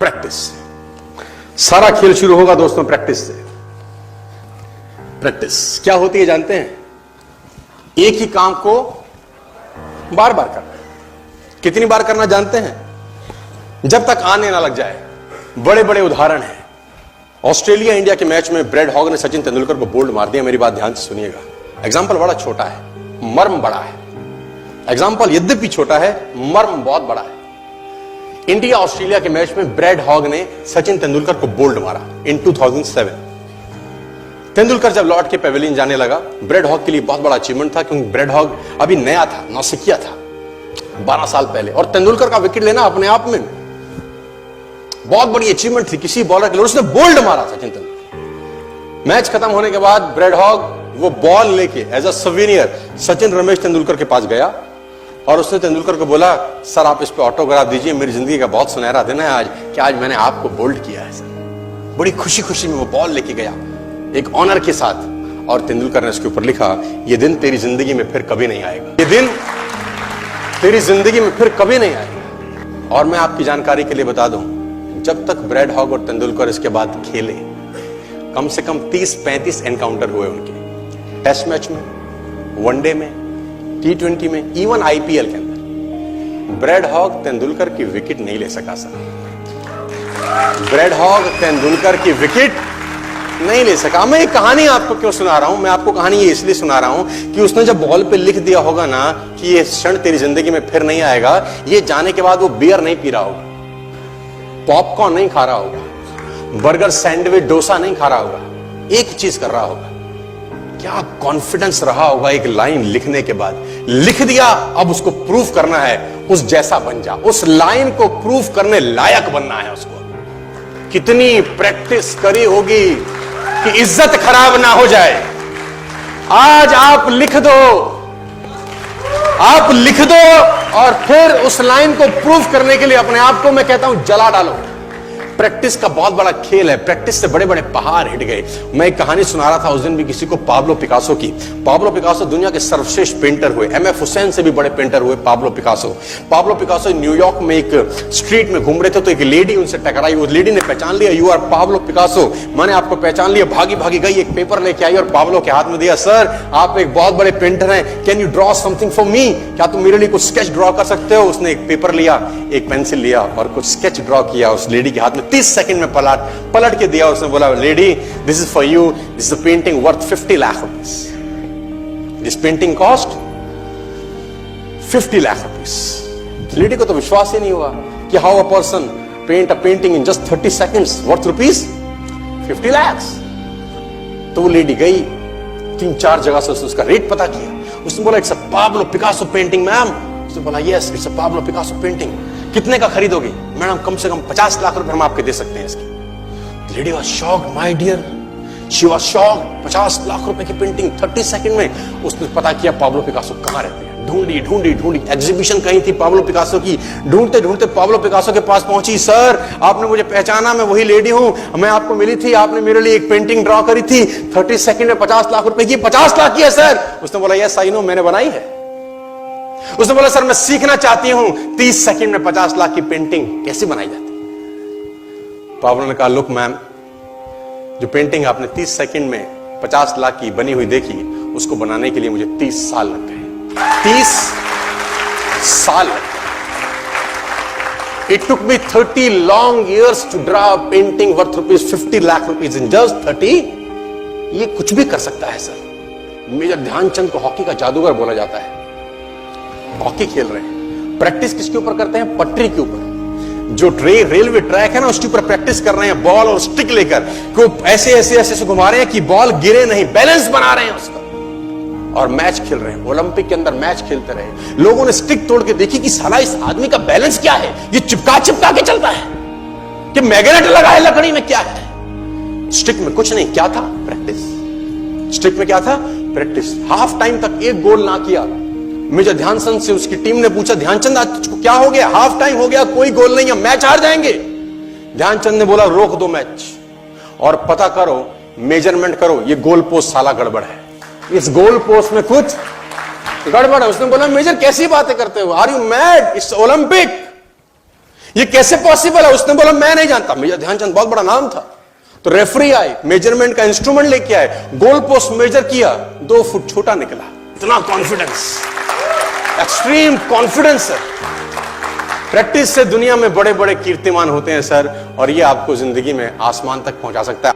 Practice. सारा खेल शुरू होगा दोस्तों प्रैक्टिस से। प्रैक्टिस क्या होती है जानते हैं? एक ही काम को बार बार करना। कितनी बार करना जानते हैं? जब तक आने ना लग जाए। बड़े बड़े उदाहरण हैं। ऑस्ट्रेलिया इंडिया के मैच में ब्रेड हॉग ने सचिन तेंदुलकर को बोल्ड मार दिया। मेरी बात ध्यान से सुनिएगा। एग्जाम्पल बड़ा छोटा है, मर्म बड़ा है। एग्जाम्पल यद्यपि छोटा है, मर्म बहुत बड़ा है। इंडिया ऑस्ट्रेलिया के मैच में ब्रेड हॉग ने सचिन तेंदुलकर को बोल्ड मारा इन 2007। तेंदुलकर जब लौट के पेविलियन जाने लगा, ब्रेड हॉग के लिए बहुत बड़ा अचीवमेंट था, क्योंकि ब्रेड हॉग अभी नया था, नौसिखिया था 12 साल पहले, और तेंदुलकर का विकेट लेना अपने आप में बहुत बड़ी अचीवमेंट थी किसी बॉलर के लिए। उसने बोल्ड मारा सचिन तेंदुलकर। मैच खत्म होने के बाद ब्रेड हॉग वो बॉल लेके as a souvenir Sachin Ramesh Tendulkar के पास गया और उसने तेंदुलकर को बोला, सर आप इस पे ऑटोग्राफ दीजिए, मेरी जिंदगी का बहुत सुनहरा दिन है आज, कि आज मैंने आपको बोल्ड किया है सर। बड़ी खुशी खुशी में वो बॉल लेके गया एक ऑनर के साथ, और तेंदुलकर ने उसके ऊपर लिखा, ये दिन तेरी जिंदगी में फिर कभी नहीं आएगा, ये दिन तेरी जिंदगी में फिर कभी नहीं आएगा। और मैं आपकी जानकारी के लिए बता दूं, जब तक ब्रेड हॉग और तेंदुलकर इसके बाद खेले, कम से कम 30-35 एनकाउंटर हुए उनके, टेस्ट मैच में, वनडे में, T20 में, इवन IPL के अंदर। ब्रेड हॉग तेंदुलकर की विकेट नहीं ले सका सर। ब्रेड हॉग तेंदुलकर की विकेट नहीं ले सका। मैं ये कहानी आपको क्यों सुना रहा हूं? मैं आपको कहानी ये इसलिए सुना रहा हूं कि उसने जब बॉल पे लिख दिया होगा ना कि ये क्षण तेरी जिंदगी में फिर नहीं आएगा, ये जाने के बाद वो बियर नहीं पी रहा होगा, पॉपकॉर्न नहीं खा रहा होगा, बर्गर, सैंडविच, डोसा नहीं खा रहा होगा, एक चीज कर रहा होगा। क्या कॉन्फिडेंस रहा होगा एक लाइन लिखने के बाद। लिख दिया, अब उसको प्रूफ करना है, उस जैसा बन जा। उस लाइन को प्रूफ करने लायक बनना है उसको। कितनी प्रैक्टिस करी होगी कि इज्जत खराब ना हो जाए। आज आप लिख दो, आप लिख दो, और फिर उस लाइन को प्रूफ करने के लिए अपने आप को मैं कहता हूं जला डालो। प्रैक्टिस का बहुत बड़ा खेल है। प्रैक्टिस से बड़े बड़े पहाड़ हिट गए। मैं एक कहानी सुना रहा था उस दिन भी किसी को, पाब्लो पिकासो की। पाब्लो पिकासो दुनिया के सर्वश्रेष्ठ पेंटर हुए। MF हुसैन से भी बड़े पेंटर हुए Pablo Picasso. Pablo Picasso New York में एक स्ट्रीट में घूम रहे थे, तो एक लेडी उनसे टकराई। उस लेडी ने पहचान लिया, यू आर पाब्लो पिकासो, मैंने आपको पहचान लिया। भागी भागी गई, एक पेपर लेके आई और पाब्लो के हाथ में दिया। सर आप एक बहुत बड़े पेंटर हैं, can you draw something for me? क्या तुम मेरे लिए कुछ स्केच ड्रॉ कर सकते हो? उसने एक पेपर लिया, एक पेंसिल लिया और कुछ स्केच ड्रॉ किया उस लेडी के हाथ में। 30 सेकंड में पलट के दिया। उसने बोला, lady this is for you, this is a painting worth 50 lakh rupees. This painting cost 50 lakh rupees. Lady को तो विश्वास ही नहीं हुआ कि how a person paint a painting in just 30 seconds worth rupees 50 lakh. तो वो लेडी गई, 3-4 जगह से उसने उसका रेट पता किया। उसने बोला, it's a Pablo Picasso painting ma'am. उसने बोला, yes it's a Pablo Picasso painting. कितने का खरीदोगे? मैडम कम से कम 50 लाख रुपए हम आपके दे सकते हैं इसकी। Lady was shocked, my dear, she was shocked. 50 lakh रुपए की पेंटिंग 30 सेकंड में। उसने पता किया पाब्लो पिकासो कहां रहते हैं। ढूंढी ढूंढी ढूंढी, एग्जीबिशन कहीं थी पाब्लो पिकासो की। ढूंढते ढूंढते पाब्लो पिकासो के पास पहुंची। सर आपने मुझे पहचाना, मैं वही लेडी हूं, मैं आपको मिली थी, आपने मेरे लिए एक पेंटिंग ड्रॉ करी थी 30 सेकंड में 50 लाख रुपए की। 50 लाख की है सर? उसने बोला, यस आई नो, मैंने बनाई है। उसने बोला, सर मैं सीखना चाहती हूं 30 सेकंड में 50 लाख की पेंटिंग कैसे बनाई जाती। पाब्लो ने कहा, लुक मैम, जो पेंटिंग आपने 30 सेकंड में 50 लाख की बनी हुई देखी, उसको बनाने के लिए मुझे 30 साल लग गए। 30 साल लग गए। It took me 30 long years to draw a painting worth rupees 50 lakh rupees in just 30। ये कुछ भी कर सकता है सर। मेजर ध्यानचंद को हॉकी का जादूगर बोला जाता है। हॉकी खेल रहे हैं, प्रैक्टिस किसके ऊपर करते हैं? पटरी के ऊपर। जो रेलवे ट्रैक है ना, उसके ऊपर प्रैक्टिस कर रहे हैं, बॉल और स्टिक लेकर को ऐसे ऐसे ऐसे घुमा रहे हैं कि बॉल गिरे नहीं, बैलेंस बना रहे हैं उसका, और मैच खेल रहे हैं। ओलंपिक के अंदर मैच खेलते रहे। लोगों ने स्टिक तोड़ के देखी कि साला इस आदमी का बैलेंस क्या है, ये चिपका चिपका के चलता है कि मैग्नेट लगा है लकड़ी में, क्या है? स्टिक में कुछ नहीं, क्या था? प्रैक्टिस। स्टिक में क्या था? प्रैक्टिस। हाफ टाइम तक एक गोल ना किया। मेजर ध्यानचंद से उसकी टीम ने पूछा, ध्यानचंद आज तुझको क्या हो गया? हाफ टाइम हो गया, कोई गोल नहीं है, मैच हार जाएंगे। ध्यानचंद ने बोला, रोक दो मैच और पता करो, मेजरमेंट करो, ये गोल पोस्ट साला गड़बड़ है, इस गोल पोस्ट में कुछ गड़बड़ है। उसने बोला, मेजर कैसी बातें करते हो, are you mad? It's Olympic, ये कैसे पॉसिबल है? उसने बोला मैं नहीं जानता। मेजर ध्यानचंद बहुत बड़ा नाम था। तो रेफरी आए, मेजरमेंट का इंस्ट्रूमेंट लेके आए, गोल पोस्ट मेजर किया, 2 फुट छोटा निकला। इतना कॉन्फिडेंस, एक्सट्रीम कॉन्फिडेंस है। प्रैक्टिस से दुनिया में बड़े बड़े कीर्तिमान होते हैं सर, और ये आपको जिंदगी में आसमान तक पहुंचा सकता है।